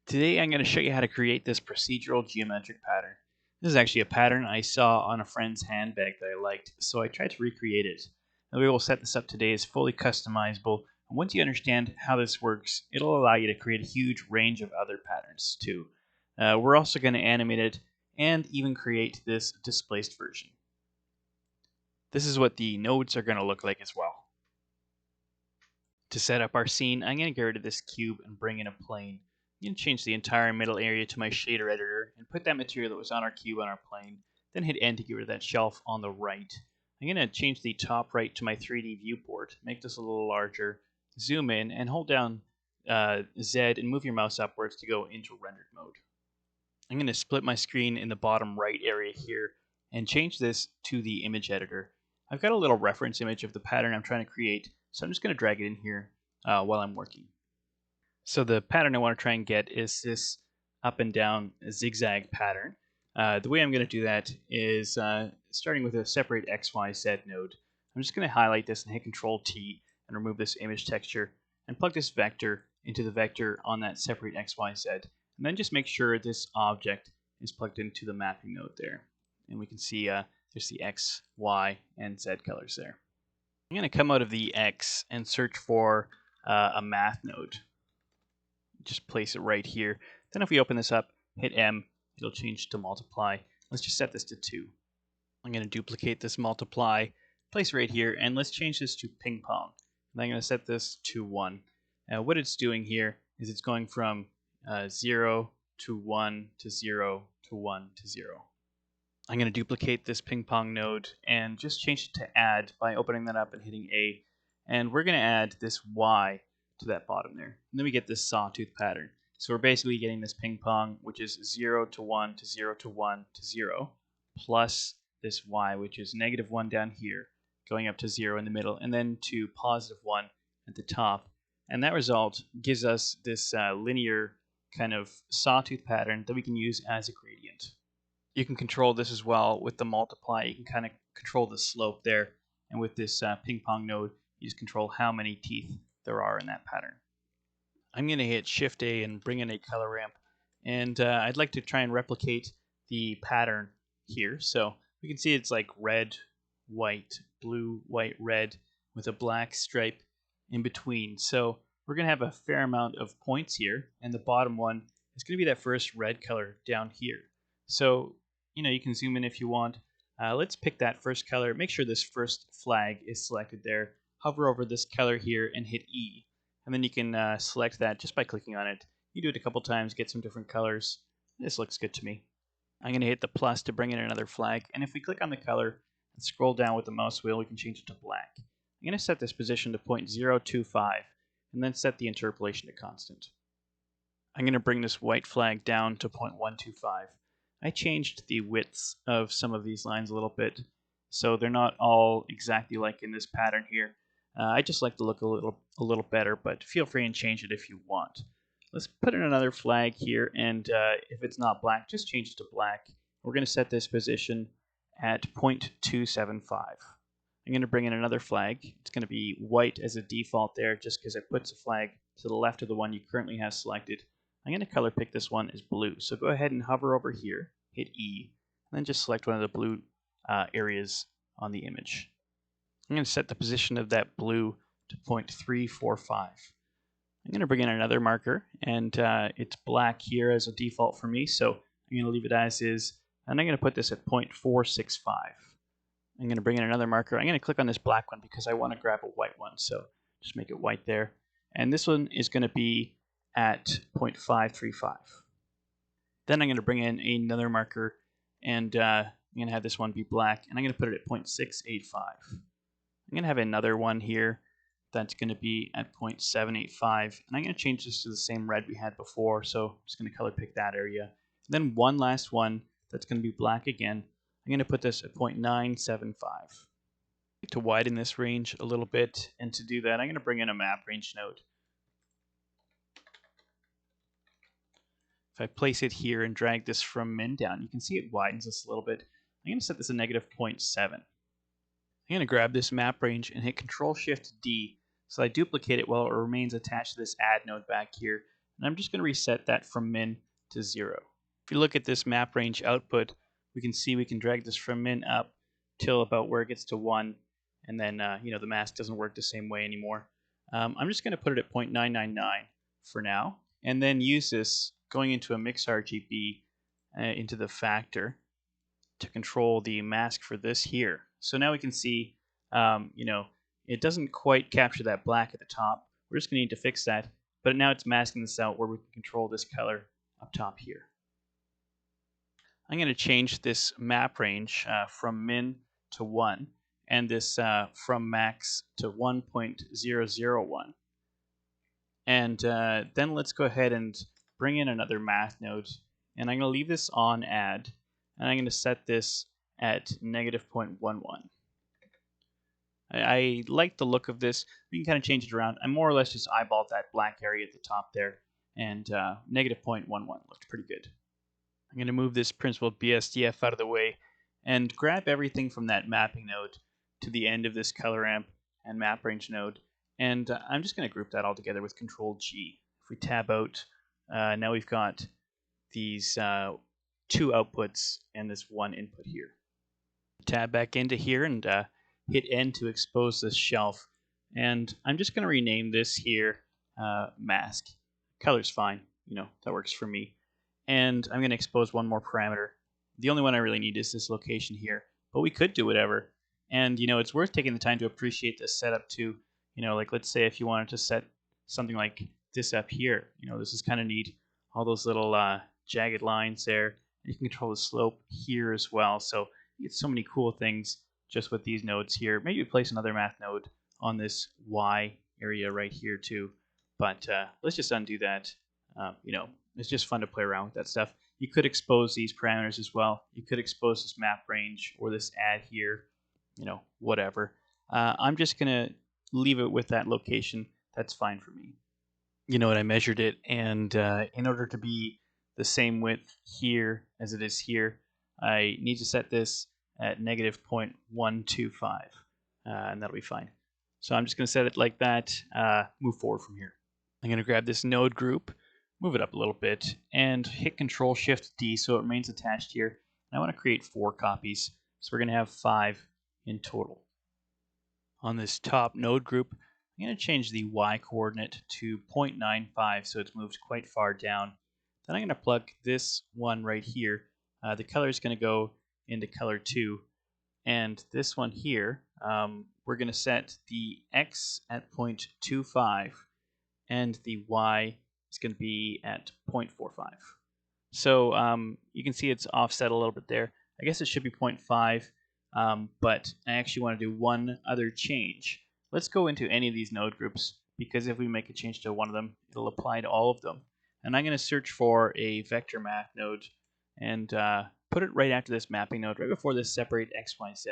Today I'm going to show you how to create this procedural geometric pattern. This is actually a pattern I saw on a friend's handbag that I liked, so I tried to recreate it. The way we'll set this up today is fully customizable, and once you understand how this works, it'll allow you to create a huge range of other patterns too. We're also going to animate it and even create this displaced version. This is what the nodes are going to look like as well. To set up our scene, I'm going to get rid of this cube and bring in a plane. I'm going to change the entire middle area to my shader editor and put that material that was on our cube on our plane. Then hit N to get rid of that shelf on the right. I'm going to change the top right to my 3D viewport, make this a little larger, zoom in, and hold down Z and move your mouse upwards to go into rendered mode. I'm going to split my screen in the bottom right area here and change this to the image editor. I've got a little reference image of the pattern I'm trying to create, so I'm just going to drag it in here while I'm working. So the pattern I want to try and get is this up and down zigzag pattern. The way I'm going to do that is starting with a separate XYZ node. I'm just going to highlight this and hit Control T and remove this image texture and plug this vector into the vector on that separate XYZ. And then just make sure this object is plugged into the mapping node there. And we can see there's the X, Y, and Z colors there. I'm going to come out of the X and search for a math node. Just place it right here. Then if we open this up, hit M, it'll change to multiply. Let's just set this to 2. I'm going to duplicate this multiply, place it right here, and let's change this to ping pong. And I'm going to set this to 1. What it's doing here is it's going from 0 to 1 to 0 to 1 to 0. I'm going to duplicate this ping pong node and just change it to add by opening that up and hitting A. And we're going to add this Y to that bottom there. And then we get this sawtooth pattern. So we're basically getting this ping pong, which is 0 to 1 to 0 to 1 to 0, plus this Y, which is -1 down here, going up to 0 in the middle, and then to +1 at the top. And that result gives us this linear kind of sawtooth pattern that we can use as a gradient. You can control this as well with the multiply. You can kind of control the slope there. And with this ping pong node, you just control how many teeth there are in that pattern. I'm going to hit Shift A and bring in a color ramp. And I'd like to try and replicate the pattern here. So we can see it's like red, white, blue, white, red with a black stripe in between. So we're going to have a fair amount of points here. And the bottom one is going to be that first red color down here. So, you can zoom in if you want. Let's pick that first color. Make sure this first flag is selected there. Hover over this color here and hit E. And then you can select that just by clicking on it. You do it a couple times, get some different colors. This looks good to me. I'm going to hit the plus to bring in another flag. And if we click on the color and scroll down with the mouse wheel, we can change it to black. I'm going to set this position to 0.025 and then set the interpolation to constant. I'm going to bring this white flag down to 0.125. I changed the widths of some of these lines a little bit, so they're not all exactly like in this pattern here. I just like to look a little better, but feel free and change it if you want. Let's put in another flag here, and if it's not black, just change it to black. We're going to set this position at 0.275. I'm going to bring in another flag. It's going to be white as a default there, just because it puts a flag to the left of the one you currently have selected. I'm going to color pick this one as blue. So go ahead and hover over here, hit E, and then just select one of the blue areas on the image. I'm going to set the position of that blue to 0.345. I'm going to bring in another marker, and it's black here as a default for me, so I'm going to leave it as is, and I'm going to put this at 0.465. I'm going to bring in another marker. I'm going to click on this black one because I want to grab a white one, so just make it white there. And this one is going to be at 0.535. Then I'm going to bring in another marker, and I'm going to have this one be black, and I'm going to put it at 0.685. I'm going to have another one here that's going to be at 0.785, and I'm going to change this to the same red we had before, so I'm just going to color pick that area. And then one last one that's going to be black again. I'm going to put this at 0.975. To widen this range a little bit, and to do that, I'm going to bring in a map range node. If I place it here and drag this from min down, you can see it widens this a little bit. I'm going to set this to -0.7. I'm going to grab this map range and hit Control-Shift-D so I duplicate it while it remains attached to this add node back here. And I'm just going to reset that from min to 0. If you look at this map range output, we can see we can drag this from min up till about where it gets to 1, and then the mask doesn't work the same way anymore. I'm just going to put it at 0.999 for now, and then use this going into a mix RGB into the factor to control the mask for this here. So now we can see, it doesn't quite capture that black at the top. We're just going to need to fix that, but now it's masking this out where we can control this color up top here. I'm going to change this map range from min to 1, and this from max to 1.001. And then let's go ahead and bring in another math node, and I'm going to leave this on add, and I'm going to set this at -0.11. I like the look of this. We can kind of change it around. I more or less just eyeballed that black area at the top there, and -0.11 looked pretty good. I'm going to move this principled BSDF out of the way and grab everything from that mapping node to the end of this color amp and map range node, and I'm just going to group that all together with Control G. If we tab out, now we've got these 2 outputs and this 1 input here. Tab back into here and hit N to expose this shelf, and I'm just going to rename this here mask. Color's fine, that works for me. And I'm going to expose one more parameter. The only one I really need is this location here, but we could do whatever. And it's worth taking the time to appreciate this setup too. Like let's say if you wanted to set something like this up here, this is kind of neat. All those little jagged lines there. You can control the slope here as well. So you get so many cool things just with these nodes here. Maybe place another math node on this Y area right here too. But let's just undo that. It's just fun to play around with that stuff. You could expose these parameters as well. You could expose this map range or this add here, whatever. I'm just going to leave it with that location. That's fine for me. I measured it, and in order to be the same width here as it is here, I need to set this at -0.125, and that'll be fine. So I'm just going to set it like that, move forward from here. I'm going to grab this node group, move it up a little bit, and hit Control-Shift-D so it remains attached here. And I want to create 4 copies, so we're going to have 5 in total. On this top node group, I'm going to change the Y coordinate to 0.95 so it's moved quite far down. Then I'm going to plug this one right here. The color is going to go into color 2. And this one here, we're going to set the X at 0.25 and the Y is going to be at 0.45. So you can see it's offset a little bit there. I guess it should be 0.5, but I actually want to do one other change. Let's go into any of these node groups, because if we make a change to one of them, it'll apply to all of them. And I'm going to search for a vector math node and put it right after this mapping node, right before this separate X, Y, Z.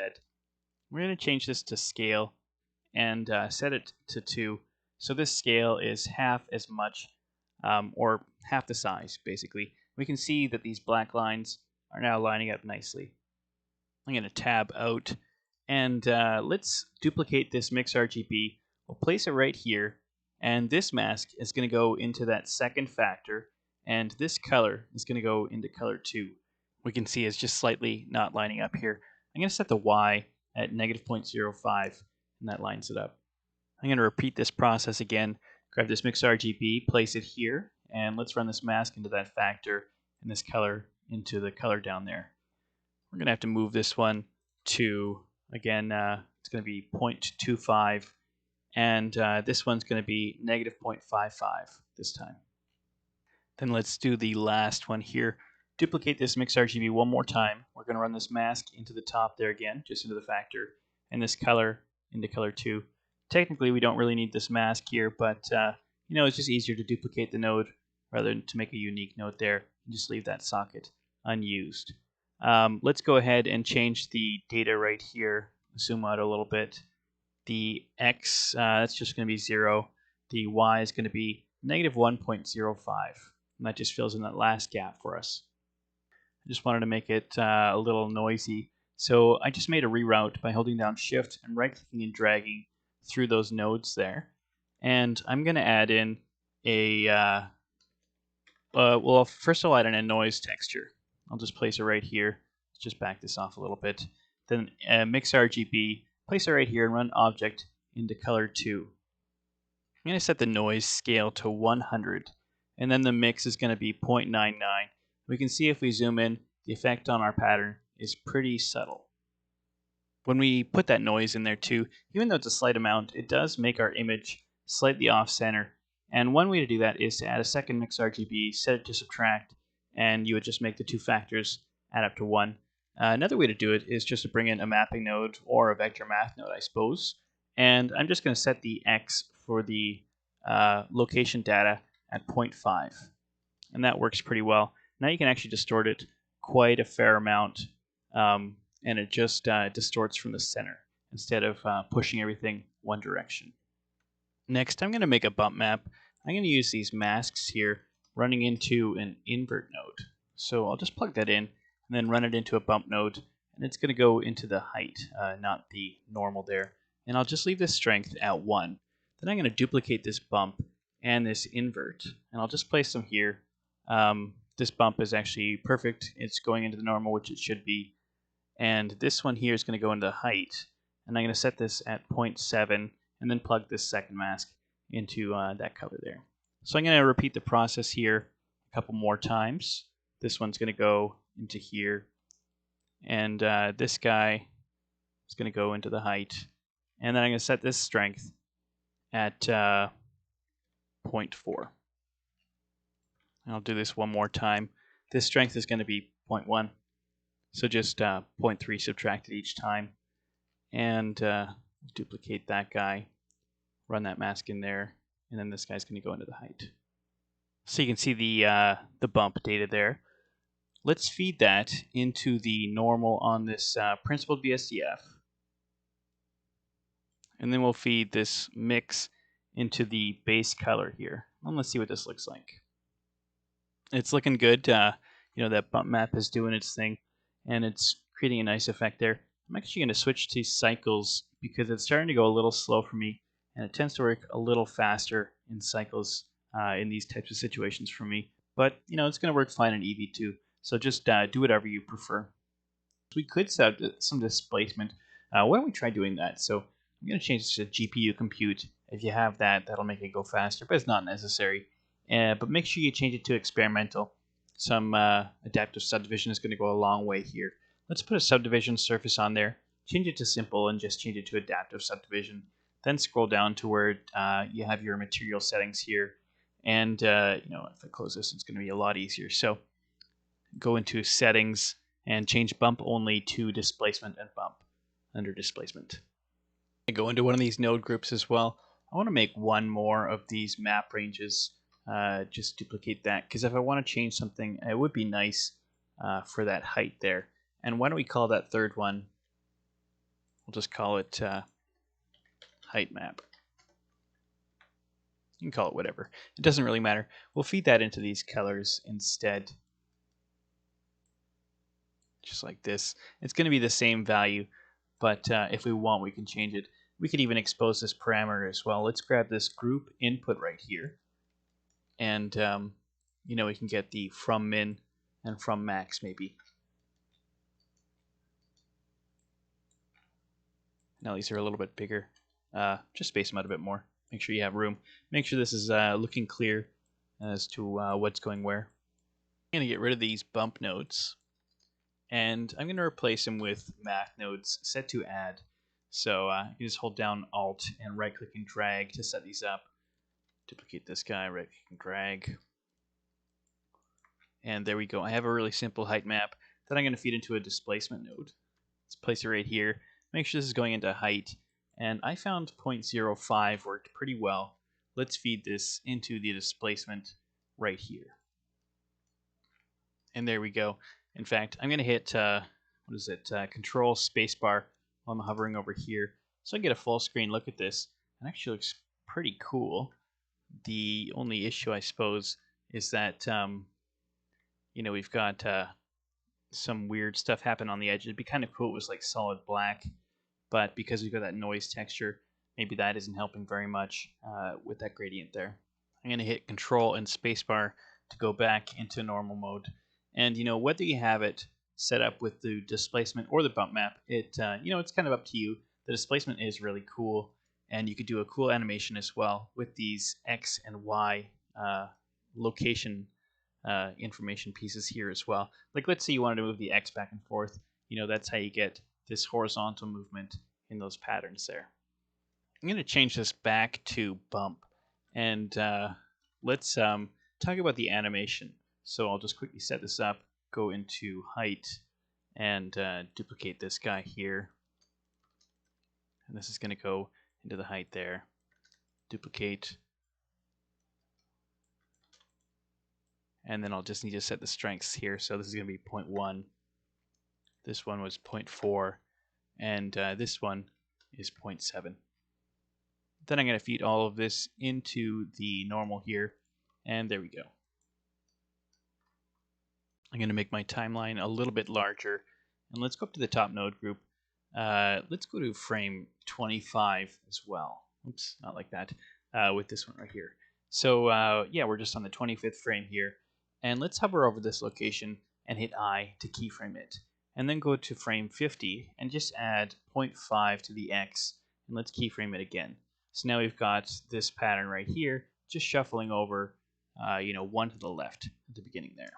We're going to change this to scale and set it to 2. So this scale is half as much, or half the size, basically. We can see that these black lines are now lining up nicely. I'm going to tab out, and let's duplicate this mix RGB. We'll place it right here, and this mask is going to go into that second factor, and this color is going to go into color 2. We can see it's just slightly not lining up here. I'm going to set the Y at -0.05, and that lines it up. I'm going to repeat this process again. Grab this mix RGB, place it here, and let's run this mask into that factor and this color into the color down there. We're going to have to move this one to, again, it's going to be 0.25, and this one's going to be -0.55 this time. Then let's do the last one here. Duplicate this mix RGB one more time. We're going to run this mask into the top there again, just into the factor, and this color into color 2. Technically, we don't really need this mask here, but it's just easier to duplicate the node rather than to make a unique node there and just leave that socket unused. Let's go ahead and change the data right here. Zoom out a little bit. The X, that's just going to be 0. The Y is going to be -1.05. And that just fills in that last gap for us. I just wanted to make it a little noisy. So I just made a reroute by holding down Shift and right-clicking and dragging through those nodes there. And I'm going to add in a Well, first I'll add in a noise texture. I'll just place it right here. Let's just back this off a little bit. Then mix RGB, place it right here, and run object into color 2. I'm going to set the noise scale to 100, and then the mix is going to be 0.99. We can see if we zoom in, the effect on our pattern is pretty subtle. When we put that noise in there too, even though it's a slight amount, it does make our image slightly off center. And one way to do that is to add a second mix RGB, set it to subtract, and you would just make the two factors add up to 1. Another way to do it is just to bring in a mapping node or a vector math node, I suppose. And I'm just going to set the X for the location data at 0.5. And that works pretty well. Now you can actually distort it quite a fair amount. And it just distorts from the center instead of pushing everything one direction. Next, I'm going to make a bump map. I'm going to use these masks here running into an invert node. So I'll just plug that in and then run it into a bump node, and it's going to go into the height, not the normal there. And I'll just leave this strength at 1. Then I'm going to duplicate this bump and this invert, and I'll just place them here. This bump is actually perfect. It's going into the normal, which it should be. And this one here is going to go into height. And I'm going to set this at 0.7 and then plug this second mask into that color there. So I'm going to repeat the process here a couple more times. This one's going to go into here. And this guy is going to go into the height. And then I'm going to set this strength at 0.4. And I'll do this one more time. This strength is going to be 0.1. So just 0.3 subtracted each time. And duplicate that guy. Run that mask in there. And then this guy's going to go into the height. So you can see the bump data there. Let's feed that into the normal on this principled VSDF. And then we'll feed this mix into the base color here. And let's see what this looks like. It's looking good. That bump map is doing its thing, and it's creating a nice effect there. I'm actually going to switch to cycles because it's starting to go a little slow for me, and it tends to work a little faster in cycles in these types of situations for me. But it's going to work fine in Eevee too. So just do whatever you prefer. We could set some displacement. Why don't we try doing that? So I'm going to change this to GPU compute. If you have that, that'll make it go faster, but it's not necessary. But make sure you change it to experimental. Some adaptive subdivision is going to go a long way here. Let's put a subdivision surface on there, change it to simple, and just change it to adaptive subdivision. Then scroll down to where you have your material settings here. And if I close this, it's going to be a lot easier. So go into settings and change bump only to displacement and bump under displacement. I go into one of these node groups as well. I want to make one more of these map ranges. Just duplicate that, because if I want to change something, it would be nice for that height there. And why don't we call that third one, we'll just call it height map. You can call it whatever. It doesn't really matter. We'll feed that into these colors instead. Just like this. It's going to be the same value, but if we want, we can change it. We could even expose this parameter as well. Let's grab this group input right here. And, we can get the from min and from max maybe. Now these are a little bit bigger. Just space them out a bit more. Make sure you have room. Make sure this is looking clear as to what's going where. I'm going to get rid of these bump nodes. And I'm going to replace them with math nodes set to add. So you just hold down Alt and right click and drag to set these up. Duplicate this guy, right click and drag. And there we go. I have a really simple height map that I'm going to feed into a displacement node. Let's place it right here. Make sure this is going into height. And I found 0.05 worked pretty well. Let's feed this into the displacement right here. And there we go. In fact, I'm going to hit, Control Spacebar while I'm hovering over here. So I get a full screen look at this. It actually looks pretty cool. The only issue, I suppose, is that, we've got some weird stuff happen on the edge. It'd be kind of cool if it was like solid black. But because we've got that noise texture, maybe that isn't helping very much with that gradient there. I'm going to hit Control and Spacebar to go back into normal mode. And whether you have it set up with the displacement or the bump map, it's kind of up to you. The displacement is really cool, and you could do a cool animation as well with these X and Y location information pieces here as well. Like, let's say you wanted to move the X back and forth. That's how you get this horizontal movement in those patterns there. I'm going to change this back to bump, and let's talk about the animation. So I'll just quickly set this up, go into height, and duplicate this guy here. And this is going to go into the height there. Duplicate. And then I'll just need to set the strengths here. So this is going to be 0.1. This one was 0.4. And this one is 0.7. Then I'm going to feed all of this into the normal here. And there we go. I'm going to make my timeline a little bit larger. And let's go up to the top node group. Let's go to frame 25 as well. Oops, not like that. With this one right here. So yeah, we're just on the 25th frame here. And let's hover over this location and hit I to keyframe it. And then go to frame 50 and just add 0.5 to the X. And let's keyframe it again. So now we've got this pattern right here, just shuffling over, one to the left at the beginning there.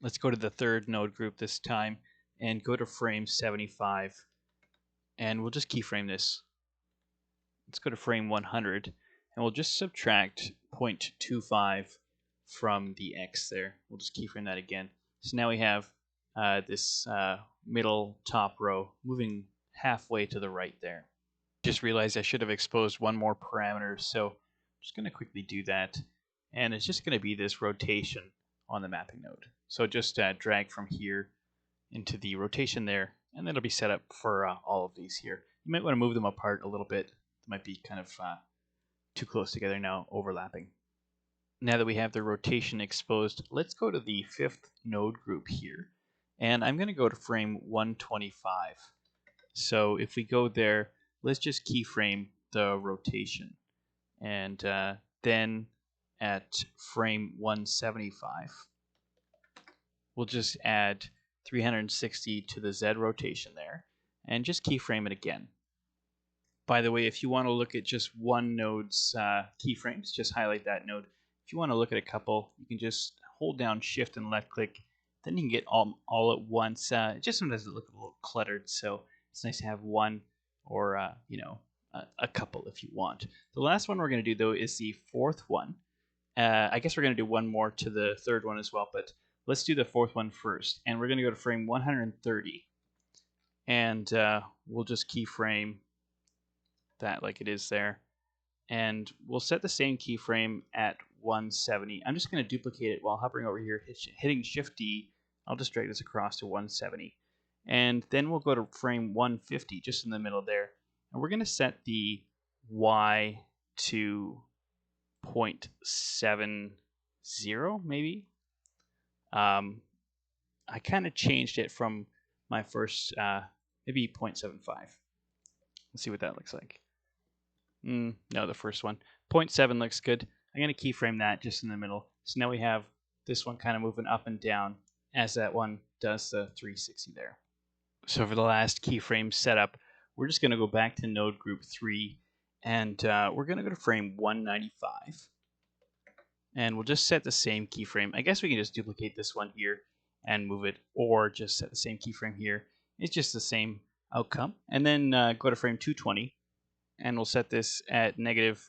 Let's go to the third node group this time and go to frame 75. And we'll just keyframe this. Let's go to frame 100 and we'll just subtract 0.25 from the X there. We'll just keyframe that again. So now we have this middle top row moving halfway to the right there. Just realized I should have exposed one more parameter, so I'm just going to quickly do that. And it's just going to be this rotation on the mapping node. So just drag from here into the rotation there, and that'll be set up for all of these here. You might want to move them apart a little bit. They might be kind of too close together now, overlapping. Now that we have the rotation exposed, let's go to the fifth node group here. And I'm going to go to frame 125. So if we go there, let's just keyframe the rotation. And then at frame 175, we'll just add 360 to the Z rotation there. And just keyframe it again. By the way, if you want to look at just one node's keyframes, just highlight that node. If you want to look at a couple, you can just hold down Shift and left click. Then you can get all at once. Just sometimes it looks a little cluttered, so it's nice to have one or a couple if you want. The last one we're going to do though is the fourth one. I guess we're going to do one more to the third one as well, but let's do the fourth one first. And we're going to go to frame 130, and we'll just keyframe that like it is there. And we'll set the same keyframe at 170. I'm just going to duplicate it while hovering over here, hitting Shift D. I'll just drag this across to 170. And then we'll go to frame 150, just in the middle there. And we're going to set the Y to 0.70, maybe. I kind of changed it from my first, maybe 0.75. Let's see what that looks like. No, the first one. 0.7 looks good. I'm going to keyframe that just in the middle. So now we have this one kind of moving up and down as that one does the 360 there. So for the last keyframe setup, we're just going to go back to node group 3, and we're going to go to frame 195. And we'll just set the same keyframe. I guess we can just duplicate this one here and move it, or just set the same keyframe here. It's just the same outcome. And then go to frame 220. And we'll set this at -0.5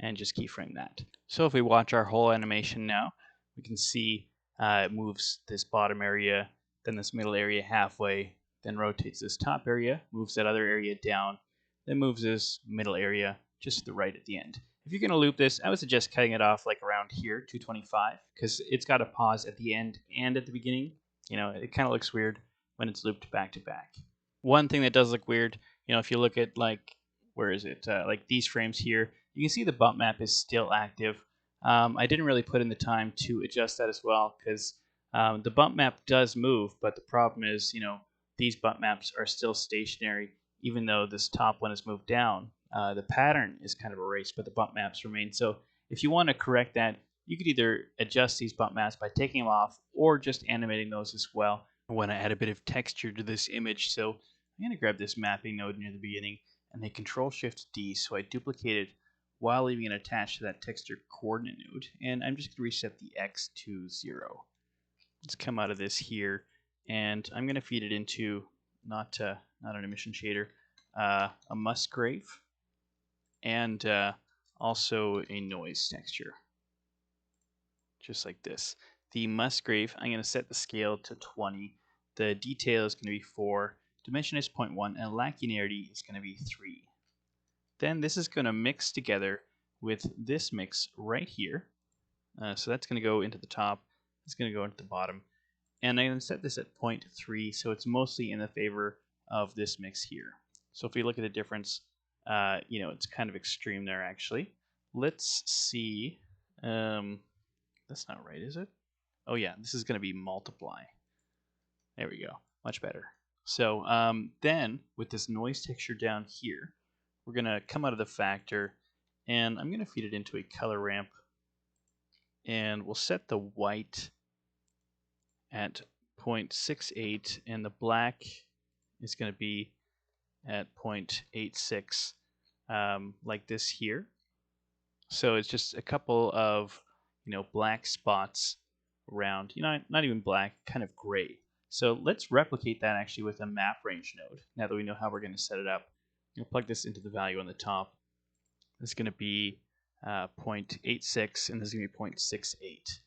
and just keyframe that. So if we watch our whole animation now, we can see it moves this bottom area, then this middle area halfway, then rotates this top area, moves that other area down, then moves this middle area just to the right at the end. If you're going to loop this, I would suggest cutting it off like around here, 225, because it's got a pause at the end and at the beginning. It kind of looks weird when it's looped back to back. One thing that does look weird, if you look at like, where is it? Like these frames here, you can see the bump map is still active. I didn't really put in the time to adjust that as well, because the bump map does move, but the problem is, these bump maps are still stationary, even though this top one is moved down. The pattern is kind of erased, but the bump maps remain. So if you want to correct that, You could either adjust these bump maps by taking them off or just animating those as well. I want to add a bit of texture to this image, so I'm going to grab this mapping node near the beginning and hit Control-Shift-D so I duplicate it while leaving it attached to that texture coordinate node. And I'm just going to reset the X to 0. Let's come out of this here, and I'm going to feed it into not an emission shader, a Musgrave, and also a noise texture, just like this. The Musgrave, I'm going to set the scale to 20. The detail is going to be 4. Dimension is 0.1, and linearity is going to be 3. Then this is going to mix together with this mix right here. So that's going to go into the top. It's going to go into the bottom. And I'm going to set this at 0.3, so it's mostly in the favor of this mix here. So if we look at the difference, it's kind of extreme there, actually. Let's see. That's not right, is it? Oh, yeah, this is going to be multiply. There we go. Much better. So then, with this noise texture down here, we're going to come out of the factor, and I'm going to feed it into a color ramp, and we'll set the white at 0.68, and the black is going to be at 0.86, like this here. So it's just a couple of black spots around, not even black, kind of gray. So let's replicate that actually with a map range node. Now that we know how we're going to set it up, we'll plug this into the value on the top. This is going to be 0.86, and this is going to be 0.68.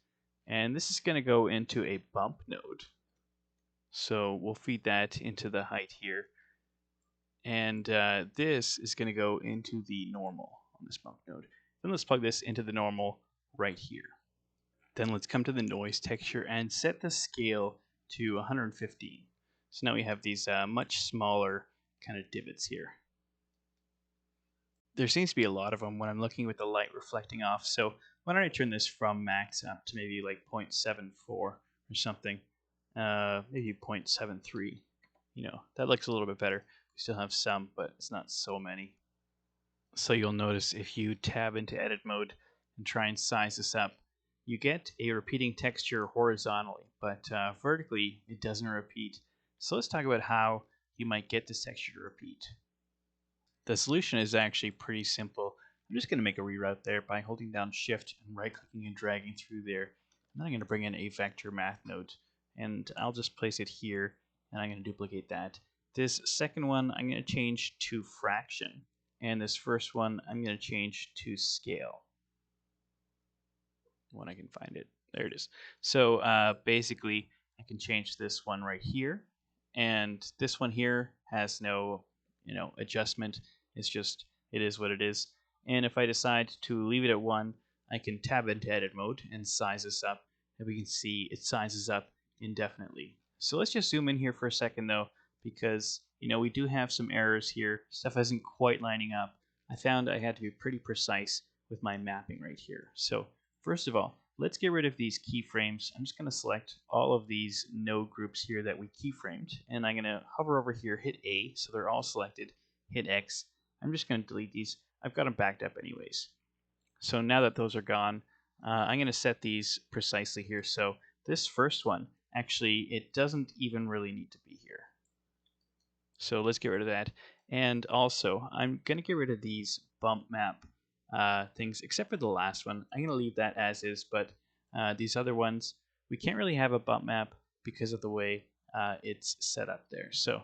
And this is going to go into a bump node. So we'll feed that into the height here. And this is going to go into the normal on this bump node. Then let's plug this into the normal right here. Then let's come to the noise texture and set the scale to 115. So now we have these much smaller kind of divots here. There seems to be a lot of them when I'm looking with the light reflecting off. So why don't I turn this from max up to maybe like 0.74 or something. Maybe 0.73. That looks a little bit better. We still have some, but it's not so many. So you'll notice if you tab into edit mode and try and size this up, you get a repeating texture horizontally, but vertically it doesn't repeat. So let's talk about how you might get this texture to repeat. The solution is actually pretty simple. I'm just going to make a reroute there by holding down Shift and right-clicking and dragging through there. And then I'm going to bring in a vector math node, and I'll just place it here, and I'm going to duplicate that. This second one I'm going to change to fraction, and this first one I'm going to change to scale. When I can find it. There it is. So basically, I can change this one right here, and this one here has no, adjustment. It's just, it is what it is. And if I decide to leave it at 1, I can tab into edit mode and size this up, and we can see it sizes up indefinitely. So let's just zoom in here for a second though, because we do have some errors here. Stuff isn't quite lining up. I found I had to be pretty precise with my mapping right here. So first of all, let's get rid of these keyframes. I'm just going to select all of these node groups here that we keyframed, and I'm going to hover over here, hit A, so they're all selected, hit X. I'm just going to delete these. I've got them backed up anyways. So now that those are gone, I'm going to set these precisely here. So this first one, actually, it doesn't even really need to be here. So let's get rid of that. And also, I'm going to get rid of these bump map things, except for the last one. I'm going to leave that as is, but these other ones, we can't really have a bump map because of the way it's set up there. So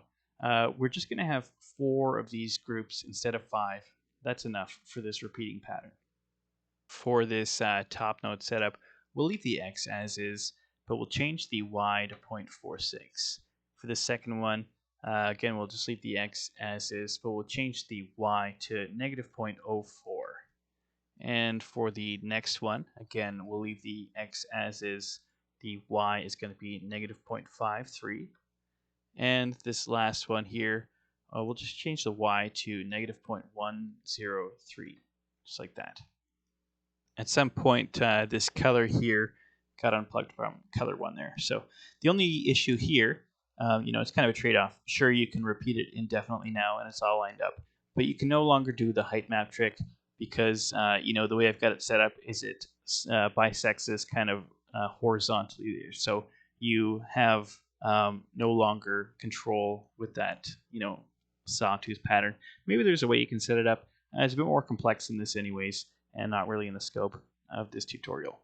we're just going to have 4 of these groups instead of 5. That's enough for this repeating pattern. For this top node setup, we'll leave the X as is, but we'll change the Y to 0.46. For the second one, again, we'll just leave the X as is, but we'll change the Y to negative 0.04. And for the next one, again, we'll leave the X as is. The Y is going to be negative 0.53. And this last one here, we'll just change the Y to negative 0.103, just like that. At some point, this color here got unplugged from color 1 there. So the only issue here, it's kind of a trade-off. Sure, you can repeat it indefinitely now, and it's all lined up, but you can no longer do the height map trick because, the way I've got it set up is it bisects this kind of horizontally there. So you have no longer control with that, sawtooth pattern. Maybe there's a way you can set it up. It's a bit more complex than this anyways, and not really in the scope of this tutorial.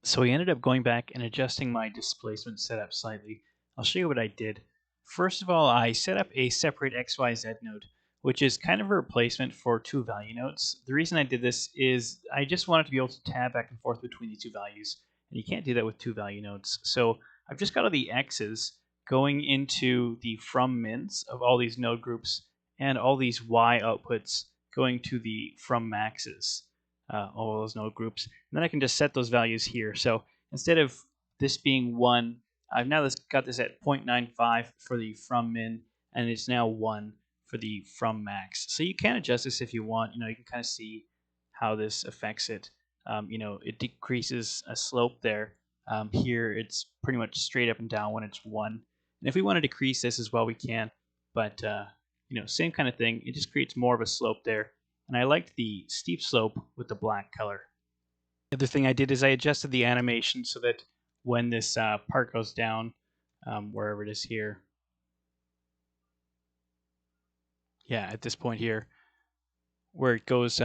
So I ended up going back and adjusting my displacement setup slightly. I'll show you what I did. First of all, I set up a separate XYZ node, which is kind of a replacement for two value nodes. The reason I did this is I just wanted to be able to tab back and forth between the two values, and you can't do that with two value nodes. So I've just got all the X's going into the from mins of all these node groups, and all these Y outputs going to the from maxes, all those node groups. And then I can just set those values here. So instead of this being 1, I've now got this at 0.95 for the from min, and it's now 1 for the from max. So you can adjust this if you want. You can kind of see how this affects it. It decreases a slope there. Here it's pretty much straight up and down when it's 1. And if we want to decrease this as well, we can. But same kind of thing. It just creates more of a slope there. And I liked the steep slope with the black color. The other thing I did is I adjusted the animation so that when this part goes down, wherever it is here, at this point here, where it goes,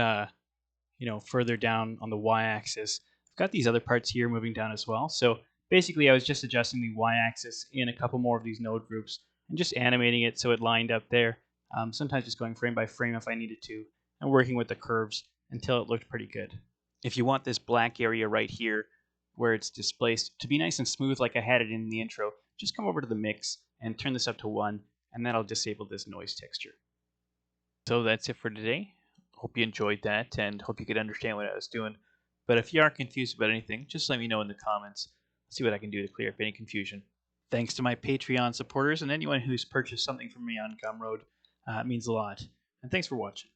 further down on the y-axis, I've got these other parts here moving down as well. So basically, I was just adjusting the y-axis in a couple more of these node groups and just animating it so it lined up there. Sometimes just going frame by frame if I needed to, and working with the curves until it looked pretty good. If you want this black area right here where it's displaced to be nice and smooth like I had it in the intro, just come over to the mix and turn this up to 1, and that'll disable this noise texture. So that's it for today. Hope you enjoyed that and hope you could understand what I was doing. But if you are confused about anything, just let me know in the comments. I'll see what I can do to clear up any confusion. Thanks to my Patreon supporters and anyone who's purchased something from me on Gumroad. It means a lot. And thanks for watching.